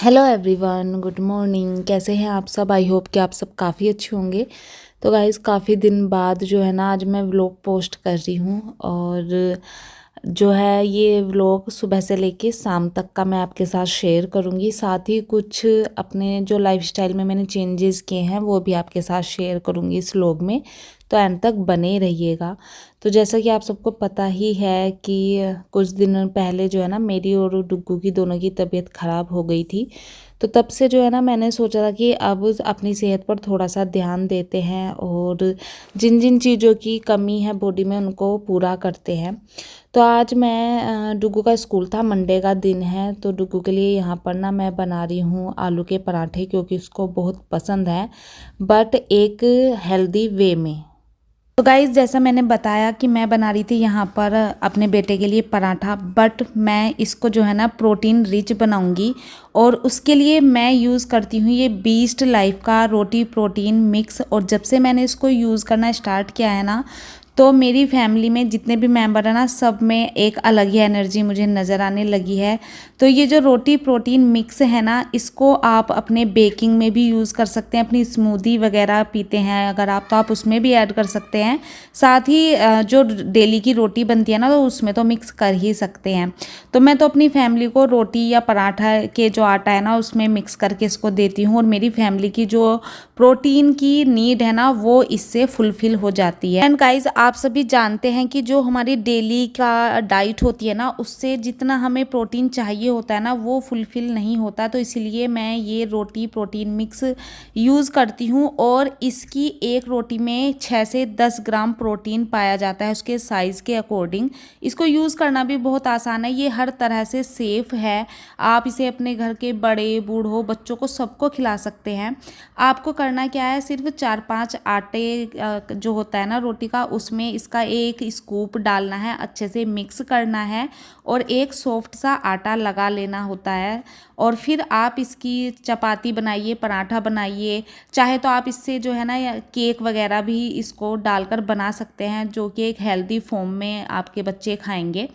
Hello everyone, good morning. कैसे हैं आप सब? आई होप कि आप सब काफ़ी अच्छे होंगे। तो गाइज़, काफ़ी दिन बाद जो है ना आज मैं व्लॉग पोस्ट कर रही हूँ। और जो है ये व्लॉग सुबह से लेके शाम तक का मैं आपके साथ शेयर करूँगी। साथ ही कुछ अपने जो लाइफस्टाइल में मैंने चेंजेस किए हैं वो भी आपके साथ शेयर करूँगी इस व्लॉग में। तो एंड तक बने रहिएगा। तो जैसा कि आप सबको पता ही है कि कुछ दिन पहले जो है ना मेरी और डुग्गू की दोनों की तबीयत ख़राब हो गई थी। तो तब से जो है ना मैंने सोचा था कि अब अपनी सेहत पर थोड़ा सा ध्यान देते हैं और जिन जिन चीज़ों की कमी है बॉडी में उनको पूरा करते हैं। तो आज मैं डुग्गू का स्कूल था, मंडे का दिन है, तो डुग्गू के लिए यहाँ पर ना मैं बना रही हूँ आलू के पराठे, क्योंकि उसको बहुत पसंद है, बट एक हेल्दी वे में। तो गाइज़, जैसा मैंने बताया कि मैं बना रही थी यहाँ पर अपने बेटे के लिए पराठा, बट मैं इसको जो है ना प्रोटीन रिच बनाऊंगी। और उसके लिए मैं यूज़ करती हूँ ये बीस्ट लाइफ का रोटी प्रोटीन मिक्स। और जब से मैंने इसको यूज़ करना स्टार्ट किया है ना, तो मेरी फैमिली में जितने भी मेंबर हैं ना, सब में एक अलग ही एनर्जी मुझे नज़र आने लगी है। तो ये जो रोटी प्रोटीन मिक्स है ना, इसको आप अपने बेकिंग में भी यूज़ कर सकते हैं। अपनी स्मूदी वगैरह पीते हैं अगर आप, तो आप उसमें भी ऐड कर सकते हैं। साथ ही जो डेली की रोटी बनती है ना, तो उसमें तो मिक्स कर ही सकते हैं। तो मैं तो अपनी फैमिली को रोटी या पराठा के जो आटा है ना उसमें मिक्स करके इसको देती हूँ। और मेरी फैमिली की जो प्रोटीन की नीड है ना वो इससे फुलफिल हो जाती है। एंड गाइज, आप सभी जानते हैं कि जो हमारी डेली का डाइट होती है ना, उससे जितना हमें प्रोटीन चाहिए होता है ना वो फुलफिल नहीं होता। तो इसलिए मैं ये रोटी प्रोटीन मिक्स यूज़ करती हूँ। और इसकी एक रोटी में 6 से 10 ग्राम प्रोटीन पाया जाता है उसके साइज़ के अकॉर्डिंग। इसको यूज़ करना भी बहुत आसान है, ये हर तरह से सेफ़ है। आप इसे अपने घर के बड़े बूढ़ों बच्चों को सबको खिला सकते हैं। आपको करना क्या है, सिर्फ 4-5 आटे जो होता है ना रोटी का, उसमें इसका एक स्कूप डालना है, अच्छे से मिक्स करना है और एक सॉफ्ट सा आटा लगा लेना होता है। और फिर आप इसकी चपाती बनाइए, पराठा बनाइए, चाहे तो आप इससे जो है ना केक वगैरह भी इसको डालकर बना सकते हैं, जो कि एक हेल्दी फॉर्म में आपके बच्चे खाएंगे।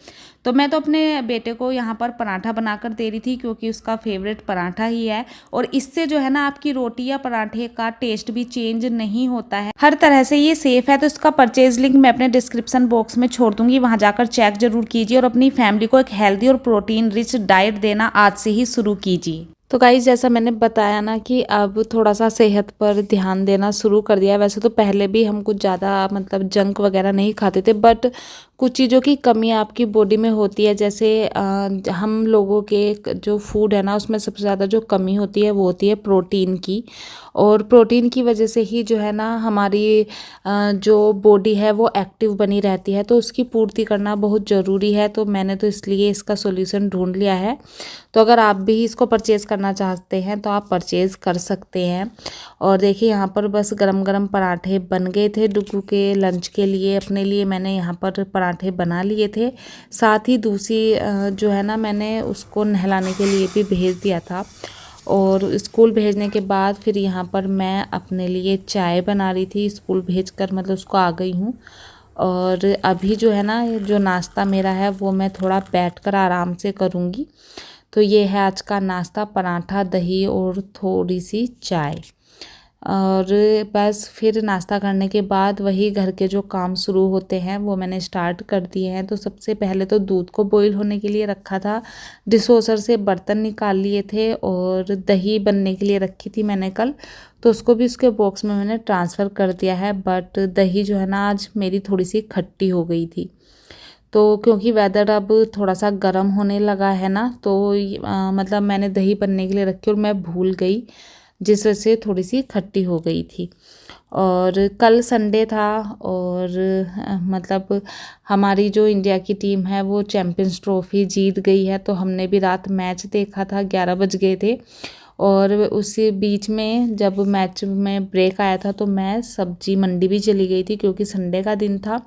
तो मैं तो अपने बेटे को यहाँ पर पराठा बनाकर दे रही थी, क्योंकि उसका फेवरेट पराठा ही है। और इससे जो है ना आपकी रोटी या पराठे का टेस्ट भी चेंज नहीं होता है, हर तरह से ये सेफ है। तो इसका परचेज लिंक मैं अपने डिस्क्रिप्शन बॉक्स में छोड़ दूंगी, वहां जाकर चेक जरूर कीजिए और अपनी फैमिली को एक हेल्दी और प्रोटीन रिच डाइट देना आज से ही शुरू कीजिए। तो गाइस, जैसा मैंने बताया ना कि अब थोड़ा सा सेहत पर ध्यान देना शुरू कर दिया है। वैसे तो पहले भी हम कुछ ज़्यादा मतलब जंक वगैरह नहीं खाते थे, बट कुछ चीज़ों की कमी आपकी बॉडी में होती है। जैसे हम लोगों के जो फूड है ना उसमें सबसे ज़्यादा जो कमी होती है वो होती है प्रोटीन की। और प्रोटीन की वजह से ही जो है ना हमारी जो बॉडी है वो एक्टिव बनी रहती है, तो उसकी पूर्ति करना बहुत ज़रूरी है। तो मैंने तो इसलिए इसका सॉल्यूशन ढूंढ लिया है। तो अगर आप भी इसको परचेज़ करना चाहते हैं तो आप परचेज़ कर सकते हैं। और देखिए, यहाँ पर बस गरम गरम पराठे बन गए थे डुग्गू के लंच के लिए। अपने लिए मैंने यहाँ पर पराठे बना लिए थे। साथ ही दूसरी जो है ना मैंने उसको नहलाने के लिए भी भेज दिया था। और स्कूल भेजने के बाद फिर यहाँ पर मैं अपने लिए चाय बना रही थी। स्कूल भेजकर मतलब उसको आ गई हूँ। और अभी जो है ना जो नाश्ता मेरा है वो मैं थोड़ा बैठकर आराम से करूँगी। तो ये है आज का नाश्ता, पराठा, दही और थोड़ी सी चाय। और बस फिर नाश्ता करने के बाद वही घर के जो काम शुरू होते हैं वो मैंने स्टार्ट कर दिए हैं। तो सबसे पहले तो दूध को बॉईल होने के लिए रखा था, डिशवॉशर से बर्तन निकाल लिए थे, और दही बनने के लिए रखी थी मैंने कल, तो उसको भी उसके बॉक्स में मैंने ट्रांसफ़र कर दिया है। बट दही जो है ना आज मेरी थोड़ी सी खट्टी हो गई थी। तो क्योंकि वेदर अब थोड़ा सा गर्म होने लगा है ना, तो मतलब मैंने दही बनने के लिए रखी और मैं भूल गई, जिस वजह से थोड़ी सी खट्टी हो गई थी। और कल संडे था और मतलब हमारी जो इंडिया की टीम है वो चैम्पियंस ट्रॉफी जीत गई है। तो हमने भी रात मैच देखा था, 11 बज गए थे। और उसी बीच में जब मैच में ब्रेक आया था तो मैं सब्जी मंडी भी चली गई थी, क्योंकि संडे का दिन था।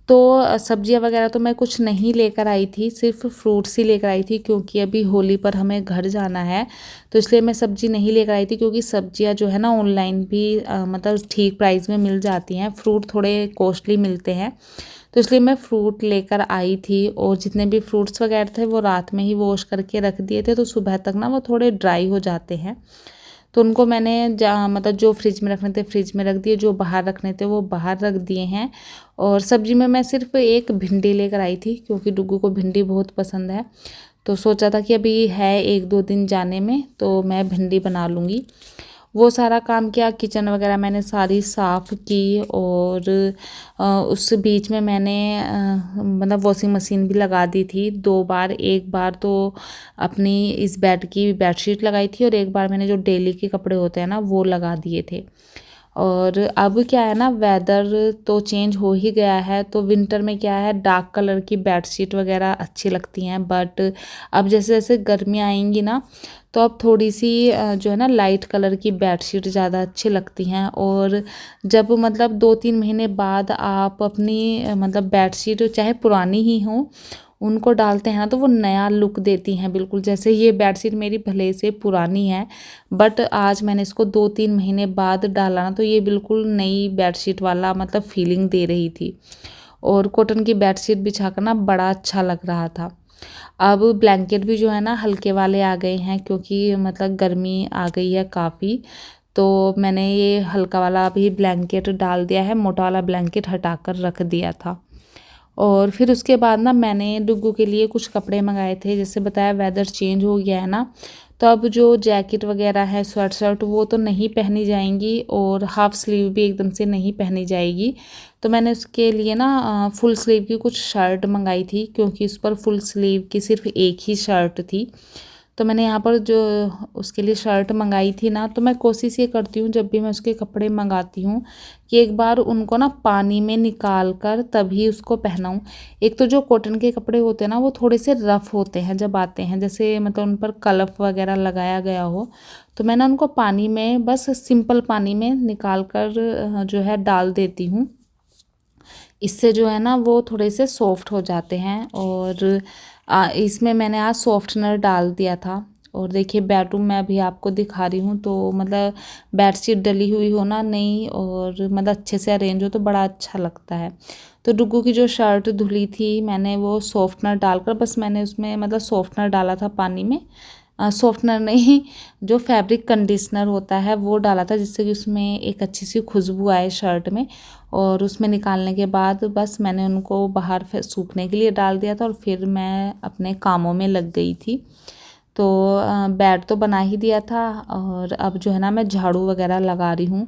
तो सब्जियां वगैरह तो मैं कुछ नहीं लेकर आई थी, सिर्फ फ्रूट्स ही लेकर आई थी, क्योंकि अभी होली पर हमें घर जाना है। तो इसलिए मैं सब्जी नहीं लेकर आई थी, क्योंकि सब्जियां जो है ना ऑनलाइन भी मतलब ठीक प्राइस में मिल जाती हैं, फ्रूट थोड़े कॉस्टली मिलते हैं। तो इसलिए मैं फ्रूट लेकर आई थी, और जितने भी फ्रूट्स वगैरह थे वो रात में ही वॉश करके रख दिए थे, तो सुबह तक ना वो थोड़े ड्राई हो जाते हैं। तो उनको मैंने मतलब जो फ्रिज में रखने थे फ्रिज में रख दिए, जो बाहर रखने थे वो बाहर रख दिए हैं। और सब्जी में मैं सिर्फ एक भिंडी लेकर आई थी, क्योंकि डुग्गू को भिंडी बहुत पसंद है। तो सोचा था कि अभी है 1-2 दिन जाने में, तो मैं भिंडी बना लूँगी। वो सारा काम किया, किचन वगैरह मैंने सारी साफ़ की, और उस बीच में मैंने मतलब वॉशिंग मशीन भी लगा दी थी 2 बार। एक बार तो अपनी इस बेड की बेडशीट लगाई थी, और एक बार मैंने जो डेली के कपड़े होते हैं ना वो लगा दिए थे। और अब क्या है ना, वेदर तो चेंज हो ही गया है, तो विंटर में क्या है, डार्क कलर की बेडशीट वगैरह अच्छी लगती हैं। बट अब जैसे जैसे गर्मियाँ आएंगी ना, तो अब थोड़ी सी जो है ना लाइट कलर की बेडशीट ज़्यादा अच्छी लगती हैं। और जब मतलब 2-3 महीने बाद आप अपनी मतलब बेडशीट चाहे पुरानी ही हो, उनको डालते हैं ना, तो वो नया लुक देती हैं बिल्कुल। जैसे ये बेडशीट मेरी भले से पुरानी है, बट आज मैंने इसको 2-3 महीने बाद डाला ना, तो ये बिल्कुल नई बेडशीट वाला मतलब फीलिंग दे रही थी। और कॉटन की बेडशीट बिछाकर ना बड़ा अच्छा लग रहा था। अब ब्लैंकेट भी जो है ना हल्के वाले आ गए हैं, क्योंकि मतलब गर्मी आ गई है काफ़ी। तो मैंने ये हल्का वाला अभी ब्लैंकेट डाल दिया है, मोटा वाला ब्लैंकेट हटाकर रख दिया था। और फिर उसके बाद ना मैंने डुग्गू के लिए कुछ कपड़े मंगाए थे। जैसे बताया, वेदर चेंज हो गया है ना, तो अब जो जैकेट वगैरह है, स्वेट शर्ट, वो तो नहीं पहनी जाएंगी, और हाफ स्लीव भी एकदम से नहीं पहनी जाएगी। तो मैंने उसके लिए ना फुल स्लीव की कुछ शर्ट मंगाई थी, क्योंकि उस पर फुल स्लीव की सिर्फ एक ही शर्ट थी। तो मैंने यहाँ पर जो उसके लिए शर्ट मंगाई थी ना, तो मैं कोशिश ये करती हूँ जब भी मैं उसके कपड़े मंगाती हूँ कि एक बार उनको ना पानी में निकाल कर तभी उसको पहनाऊँ। एक तो जो कॉटन के कपड़े होते हैं ना, वो थोड़े से रफ़ होते हैं जब आते हैं, जैसे मतलब उन पर कलफ वगैरह लगाया गया हो। तो मैं ना उनको पानी में बस सिंपल पानी में निकाल कर जो है डाल देती हूँ। इससे जो है ना वो थोड़े से सॉफ्ट हो जाते हैं। और इसमें मैंने आज सॉफ्टनर डाल दिया था। और देखिए बेडरूम में अभी आपको दिखा रही हूँ, तो मतलब बेडशीट डली हुई हो ना नई, और मतलब अच्छे से अरेंज हो, तो बड़ा अच्छा लगता है। तो डुग्गू की जो शर्ट धुली थी, मैंने वो सॉफ्टनर डालकर, बस मैंने उसमें मतलब सॉफ्टनर डाला था पानी में, सॉफ्टनर नहीं, जो फैब्रिक कंडीशनर होता है वो डाला था, जिससे कि उसमें एक अच्छी सी खुशबू आए शर्ट में। और उसमें निकालने के बाद बस मैंने उनको बाहर सूखने के लिए डाल दिया था, और फिर मैं अपने कामों में लग गई थी। तो बेड तो बना ही दिया था, और अब जो है ना मैं झाड़ू वगैरह लगा रही हूँ।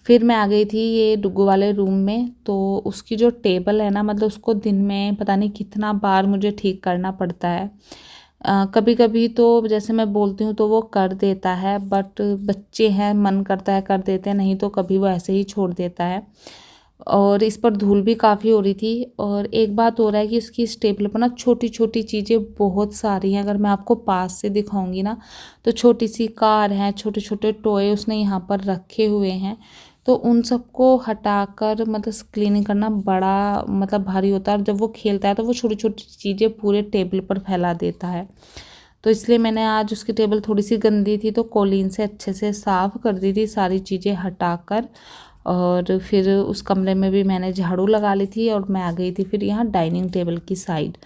फिर मैं आ गई थी ये डुग्गू वाले रूम में। तो उसकी जो टेबल है ना, मतलब उसको दिन में पता नहीं कितना बार मुझे ठीक करना पड़ता है। कभी कभी तो जैसे मैं बोलती हूँ तो वो कर देता है, बट बच्चे हैं, मन करता है कर देते हैं, नहीं तो कभी वो ऐसे ही छोड़ देता है। और इस पर धूल भी काफ़ी हो रही थी। और एक बात हो रहा है कि इसकी इस टेबल पर ना छोटी छोटी चीज़ें बहुत सारी हैं। अगर मैं आपको पास से दिखाऊंगी ना, तो छोटी सी कार है, छोटे छोटे टॉय उसने यहाँ पर रखे हुए हैं। तो उन सबको हटाकर मतलब क्लीनिंग करना बड़ा मतलब भारी होता है। और जब वो खेलता है तो वो छोटी छोटी चीज़ें पूरे टेबल पर फैला देता है। तो इसलिए मैंने आज उसकी टेबल थोड़ी सी गंदी थी, तो कॉलीन से अच्छे से साफ़ कर दी थी सारी चीज़ें हटाकर। और फिर उस कमरे में भी मैंने झाड़ू लगा ली थी, और मैं आ गई थी फिर यहाँ डाइनिंग टेबल की साइड।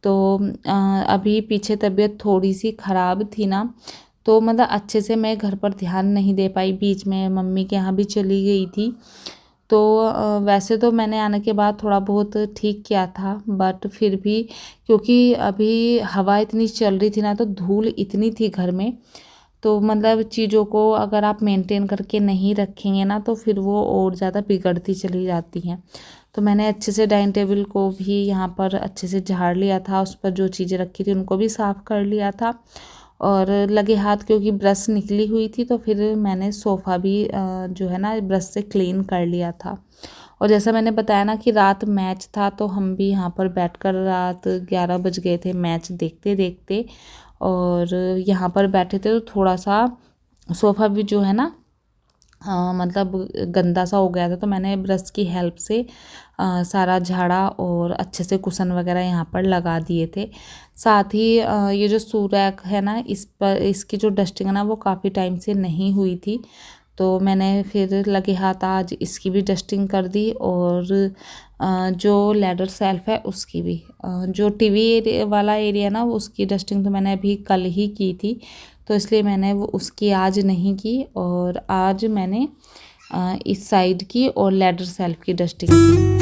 तो अभी पीछे तबीयत थोड़ी सी ख़राब थी ना, तो मतलब अच्छे से मैं घर पर ध्यान नहीं दे पाई, बीच में मम्मी के यहाँ भी चली गई थी। तो वैसे तो मैंने आने के बाद थोड़ा बहुत ठीक किया था, बट फिर भी क्योंकि अभी हवा इतनी चल रही थी ना, तो धूल इतनी थी घर में, तो मतलब चीज़ों को अगर आप मेंटेन करके नहीं रखेंगे ना, तो फिर वो और ज़्यादा बिगड़ती चली जाती हैं। तो मैंने अच्छे से डाइनिंग टेबल को भी यहाँ पर अच्छे से झाड़ लिया था, उस पर जो चीज़ें रखी थी उनको भी साफ़ कर लिया था। और लगे हाथ क्योंकि ब्रश निकली हुई थी, तो फिर मैंने सोफ़ा भी जो है ना ब्रश से क्लीन कर लिया था। और जैसा मैंने बताया ना कि रात मैच था, तो हम भी यहाँ पर बैठकर रात 11 बज गए थे मैच देखते देखते। और यहाँ पर बैठे थे, तो थोड़ा सा सोफ़ा भी जो है ना मतलब गंदा सा हो गया था, तो मैंने ब्रश की हेल्प से सारा झाड़ा, और अच्छे से कुशन वगैरह यहाँ पर लगा दिए थे। साथ ही ये जो सू रैक है ना, इस पर इसकी जो डस्टिंग है ना, वो काफ़ी टाइम से नहीं हुई थी। तो मैंने फिर लगे हाथ आज इसकी भी डस्टिंग कर दी और जो लैडर सेल्फ है उसकी भी, जो टीवी वाला एरिया ना उसकी डस्टिंग तो मैंने अभी कल ही की थी, तो इसलिए मैंने वो उसकी आज नहीं की और आज मैंने इस साइड की और लैडर सेल्फ की डस्टिंग की।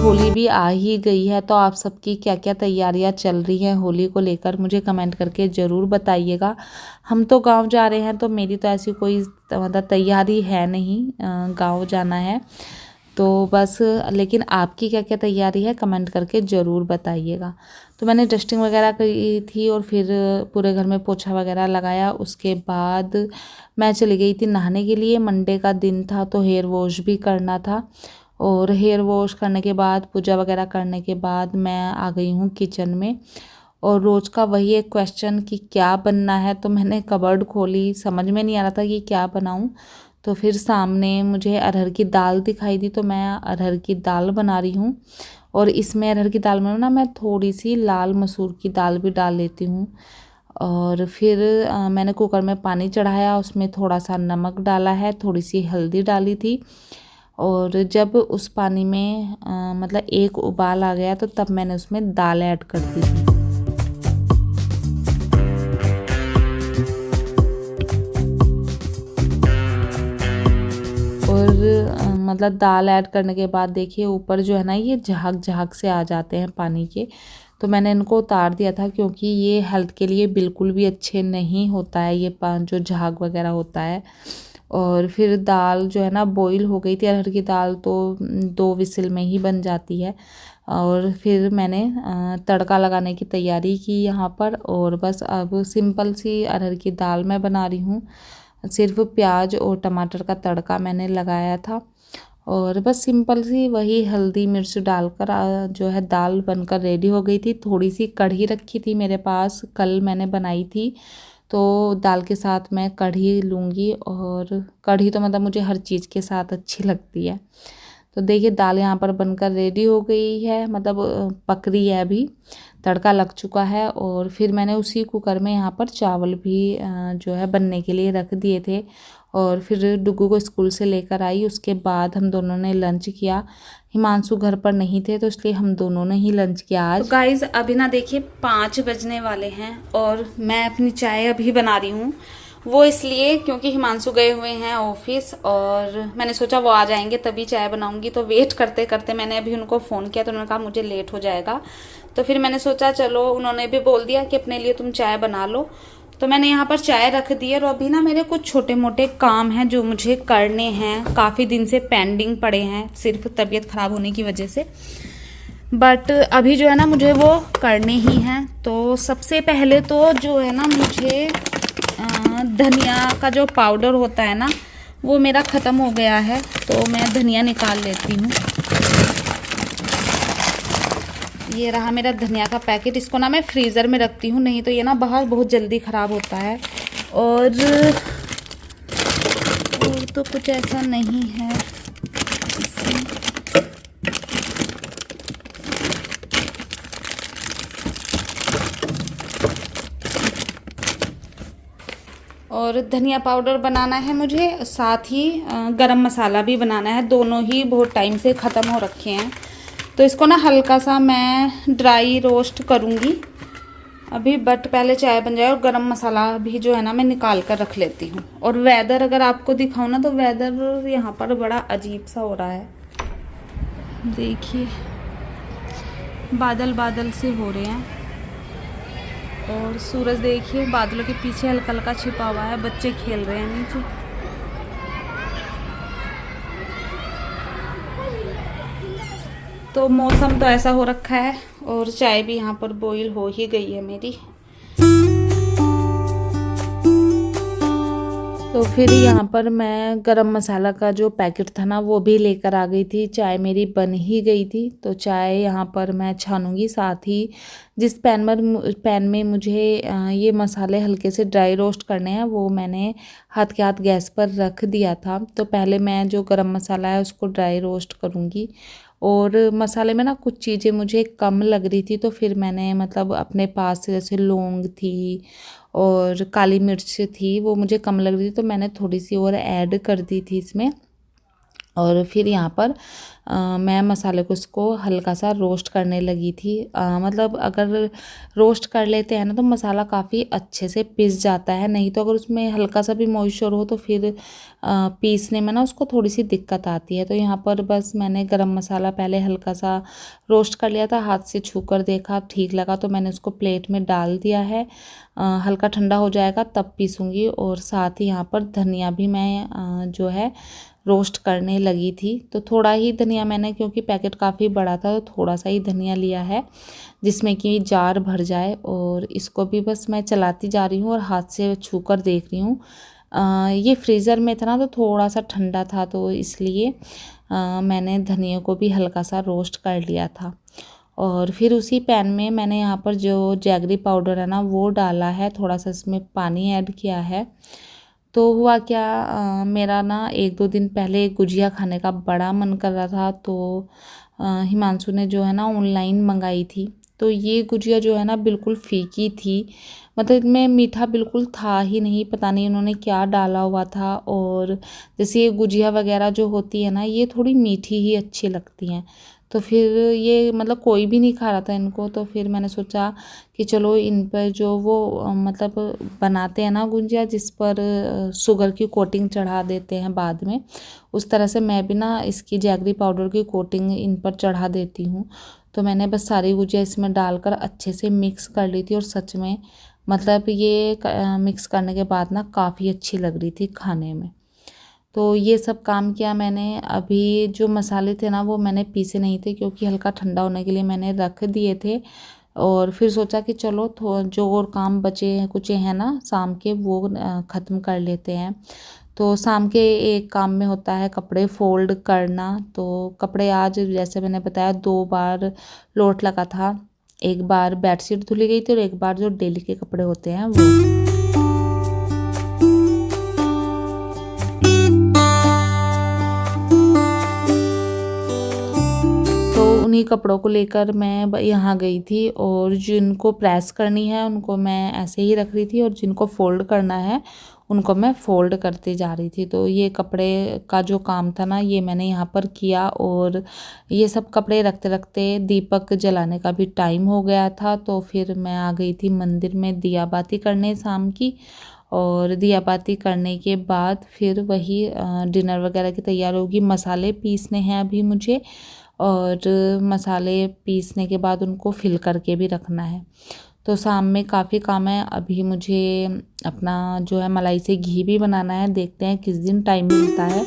होली भी आ ही गई है, तो आप सबकी क्या क्या तैयारियां चल रही हैं होली को लेकर मुझे कमेंट करके ज़रूर बताइएगा। हम तो गांव जा रहे हैं, तो मेरी तो ऐसी कोई मतलब तैयारी है नहीं, गांव जाना है तो बस, लेकिन आपकी क्या क्या तैयारी है कमेंट करके ज़रूर बताइएगा। तो मैंने डस्टिंग वगैरह की थी और फिर पूरे घर में पोछा वगैरह लगाया। उसके बाद मैं चली गई थी नहाने के लिए, मंडे का दिन था तो हेयर वॉश भी करना था और हेयर वॉश करने के बाद पूजा वगैरह करने के बाद मैं आ गई हूँ किचन में। और रोज़ का वही एक क्वेश्चन कि क्या बनना है, तो मैंने कबर्ड खोली, समझ में नहीं आ रहा था कि क्या बनाऊँ। तो फिर सामने मुझे अरहर की दाल दिखाई दी, तो मैं अरहर की दाल बना रही हूँ। और इसमें अरहर की दाल में ना मैं थोड़ी सी लाल मसूर की दाल भी डाल लेती हूँ। और फिर मैंने कुकर में पानी चढ़ाया, उसमें थोड़ा सा नमक डाला है, थोड़ी सी हल्दी डाली थी। और जब उस पानी में मतलब एक उबाल आ गया तो तब मैंने उसमें दाल ऐड कर दी थी। और मतलब दाल ऐड करने के बाद देखिए ऊपर जो है ना ये झाग झाग से आ जाते हैं पानी के, तो मैंने इनको उतार दिया था क्योंकि ये हेल्थ के लिए बिल्कुल भी अच्छे नहीं होता है ये जो झाग वगैरह होता है। और फिर दाल जो है ना बॉईल हो गई थी, अरहर की दाल तो 2 विसिल में ही बन जाती है। और फिर मैंने तड़का लगाने की तैयारी की यहाँ पर, और बस अब सिंपल सी अरहर की दाल मैं बना रही हूँ। सिर्फ प्याज और टमाटर का तड़का मैंने लगाया था और बस सिंपल सी वही हल्दी मिर्च डालकर जो है दाल बनकर रेडी हो गई थी। थोड़ी सी कढ़ी रखी थी मेरे पास, कल मैंने बनाई थी, तो दाल के साथ मैं कढ़ी लूँगी। और कढ़ी तो मतलब मुझे हर चीज़ के साथ अच्छी लगती है। तो देखिए दाल यहाँ पर बनकर रेडी हो गई है, मतलब पक रही है अभी, तड़का लग चुका है। और फिर मैंने उसी कुकर में यहाँ पर चावल भी जो है बनने के लिए रख दिए थे। और फिर डुग्गू को स्कूल से लेकर आई, उसके बाद हम दोनों ने लंच किया। हिमांशु घर पर नहीं थे तो इसलिए हम दोनों ने ही लंच किया आज। तो गाइज अभी ना देखिए 5 बजने वाले हैं और मैं अपनी चाय अभी बना रही हूँ। वो इसलिए क्योंकि हिमांशु गए हुए हैं ऑफिस और मैंने सोचा वो आ जाएंगे तभी चाय बनाऊंगी। तो वेट करते करते मैंने अभी उनको फ़ोन किया तो उन्होंने कहा मुझे लेट हो जाएगा। तो फिर मैंने सोचा चलो, उन्होंने भी बोल दिया कि अपने लिए तुम चाय बना लो। तो मैंने यहाँ पर चाय रख दी है और अभी ना मेरे कुछ छोटे मोटे काम हैं जो मुझे करने हैं, काफ़ी दिन से पेंडिंग पड़े हैं सिर्फ तबीयत ख़राब होने की वजह से। बट अभी जो है ना मुझे वो करने ही हैं। तो सबसे पहले तो जो है ना मुझे धनिया का जो पाउडर होता है ना वो मेरा ख़त्म हो गया है, तो मैं धनिया निकाल लेती हूँ। ये रहा मेरा धनिया का पैकेट, इसको ना मैं फ्रीज़र में रखती हूँ, नहीं तो ये ना बाहर बहुत जल्दी ख़राब होता है। और तो कुछ ऐसा नहीं है और धनिया पाउडर बनाना है मुझे, साथ ही गरम मसाला भी बनाना है। दोनों ही बहुत टाइम से ख़त्म हो रखे हैं, तो इसको ना हल्का सा मैं ड्राई रोस्ट करूँगी अभी। बट पहले चाय बन जाए और गरम मसाला भी जो है ना मैं निकाल कर रख लेती हूँ। और वेदर अगर आपको दिखाऊँ ना तो वेदर यहाँ पर बड़ा अजीब सा हो रहा है, देखिए बादल बादल से हो रहे हैं और सूरज देखिए बादलों के पीछे हल्का हल्का छिपा हुआ है, बच्चे खेल रहे हैं नीचे। तो मौसम तो ऐसा हो रखा है और चाय भी यहाँ पर बॉईल हो ही गई है मेरी। तो फिर यहाँ पर मैं गरम मसाला का जो पैकेट था ना वो भी लेकर आ गई थी। चाय मेरी बन ही गई थी, तो चाय यहाँ पर मैं छानूंगी। साथ ही जिस पैन में मुझे ये मसाले हल्के से ड्राई रोस्ट करने हैं, वो मैंने हाथ के हाथ गैस पर रख दिया था। तो पहले मैं जो गरम मसाला है उसको ड्राई रोस्ट करूँगी। और मसाले में ना कुछ चीज़ें मुझे कम लग रही थी, तो फिर मैंने मतलब अपने पास से जैसे लौंग थी और काली मिर्च थी, वो मुझे कम लग रही थी, तो मैंने थोड़ी सी और ऐड कर दी थी इसमें। और फिर यहाँ पर मैं मसाले को इसको हल्का सा रोस्ट करने लगी थी। मतलब अगर रोस्ट कर लेते हैं ना तो मसाला काफ़ी अच्छे से पिस जाता है, नहीं तो अगर उसमें हल्का सा भी मॉइस्चर हो तो फिर पीसने में ना उसको थोड़ी सी दिक्कत आती है। तो यहाँ पर बस मैंने गरम मसाला पहले हल्का सा रोस्ट कर लिया था, हाथ से छू कर देखा, ठीक लगा तो मैंने उसको प्लेट में डाल दिया है। हल्का ठंडा हो जाएगा तब पीसूँगी। और साथ ही यहाँ पर धनिया भी मैं जो है रोस्ट करने लगी थी। तो थोड़ा ही धनिया मैंने, क्योंकि पैकेट काफ़ी बड़ा था, तो थोड़ा सा ही धनिया लिया है जिसमें कि जार भर जाए। और इसको भी बस मैं चलाती जा रही हूँ और हाथ से छू कर देख रही हूँ। ये फ्रीज़र में था ना तो थोड़ा सा ठंडा था, तो इसलिए मैंने धनिया को भी हल्का सा रोस्ट कर लिया था। और फिर उसी पैन में मैंने यहाँ पर जो जैगरी पाउडर है ना वो डाला है, थोड़ा सा इसमें पानी ऐड किया है। तो हुआ क्या, मेरा ना 1-2 दिन पहले गुजिया खाने का बड़ा मन कर रहा था, तो हिमांशु ने जो है ना ऑनलाइन मंगाई थी। तो ये गुजिया जो है ना बिल्कुल फीकी थी, मतलब इसमें मीठा बिल्कुल था ही नहीं, पता नहीं उन्होंने क्या डाला हुआ था। और जैसे ये गुजिया वगैरह जो होती है ना ये थोड़ी मीठी ही अच्छी लगती हैं, तो फिर ये मतलब कोई भी नहीं खा रहा था इनको। तो फिर मैंने सोचा कि चलो इन पर जो वो मतलब बनाते हैं ना गुंजिया, जिस पर शुगर की कोटिंग चढ़ा देते हैं बाद में, उस तरह से मैं भी ना इसकी जैगरी पाउडर की कोटिंग इन पर चढ़ा देती हूँ। तो मैंने बस सारी गुजिया इसमें डालकर अच्छे से मिक्स कर ली थी, और सच में मतलब ये मिक्स करने के बाद ना काफ़ी अच्छी लग रही थी खाने में। तो ये सब काम किया मैंने। अभी जो मसाले थे ना वो मैंने पीसे नहीं थे, क्योंकि हल्का ठंडा होने के लिए मैंने रख दिए थे। और फिर सोचा कि चलो जो और काम बचे हैं कुछ हैं ना शाम के, वो ख़त्म कर लेते हैं। तो शाम के एक काम में होता है कपड़े फोल्ड करना। तो कपड़े आज जैसे मैंने बताया 2 बार लोट लगा था, एक बार बेडशीट धुली गई थी और एक बार जो डेली के कपड़े होते हैं वो। तो उन्हीं कपड़ों को लेकर मैं यहाँ गई थी, और जिनको प्रेस करनी है उनको मैं ऐसे ही रख रही थी, और जिनको फ़ोल्ड करना है उनको मैं फ़ोल्ड करती जा रही थी। तो ये कपड़े का जो काम था ना ये मैंने यहाँ पर किया। और ये सब कपड़े रखते रखते दीपक जलाने का भी टाइम हो गया था, तो फिर मैं आ गई थी मंदिर में दिया बाती करने शाम की। और दिया बाती करने के बाद फिर वही डिनर वगैरह की तैयारी होगी। मसाले पीसने हैं अभी मुझे, और मसाले पीसने के बाद उनको फिल करके भी रखना है। तो शाम में काफ़ी काम है। अभी मुझे अपना जो है मलाई से घी भी बनाना है, देखते हैं किस दिन टाइम मिलता है।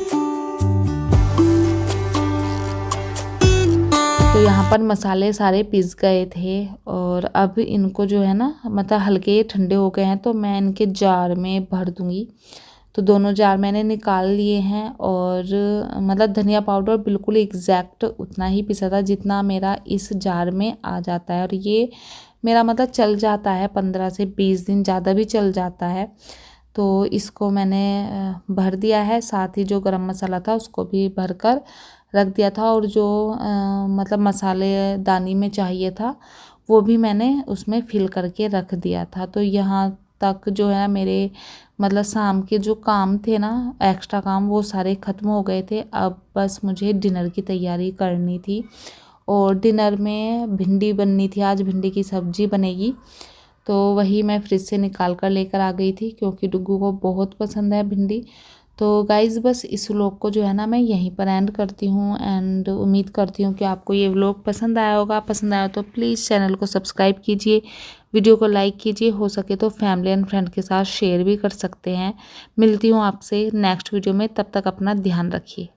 तो यहाँ पर मसाले सारे पिस गए थे, और अब इनको जो है ना मतलब हल्के ठंडे हो गए हैं, तो मैं इनके जार में भर दूँगी। तो दोनों जार मैंने निकाल लिए हैं। और मतलब धनिया पाउडर बिल्कुल एग्जैक्ट उतना ही पिसा था जितना मेरा इस जार में आ जाता है, और ये मेरा मतलब चल जाता है 15 से 20 दिन, ज़्यादा भी चल जाता है। तो इसको मैंने भर दिया है। साथ ही जो गरम मसाला था उसको भी भर कर रख दिया था, और जो मतलब मसाले दानी में चाहिए था वो भी मैंने उसमें फिल करके रख दिया था। तो यहाँ तक जो है मेरे मतलब शाम के जो काम थे ना एक्स्ट्रा काम, वो सारे ख़त्म हो गए थे। अब बस मुझे डिनर की तैयारी करनी थी, और डिनर में भिंडी बननी थी, आज भिंडी की सब्ज़ी बनेगी। तो वही मैं फ्रिज से निकाल कर लेकर आ गई थी, क्योंकि डुग्गू को बहुत पसंद है भिंडी। तो गाइज़ बस इस व्लॉग को जो है ना मैं यहीं पर एंड करती हूँ। एंड उम्मीद करती हूँ कि आपको ये व्लॉग पसंद आया होगा। पसंद आया तो प्लीज़ चैनल को सब्सक्राइब कीजिए, वीडियो को लाइक कीजिए, हो सके तो फैमिली एंड फ्रेंड के साथ शेयर भी कर सकते हैं। मिलती हूँ आपसे नेक्स्ट वीडियो में, तब तक अपना ध्यान रखिए।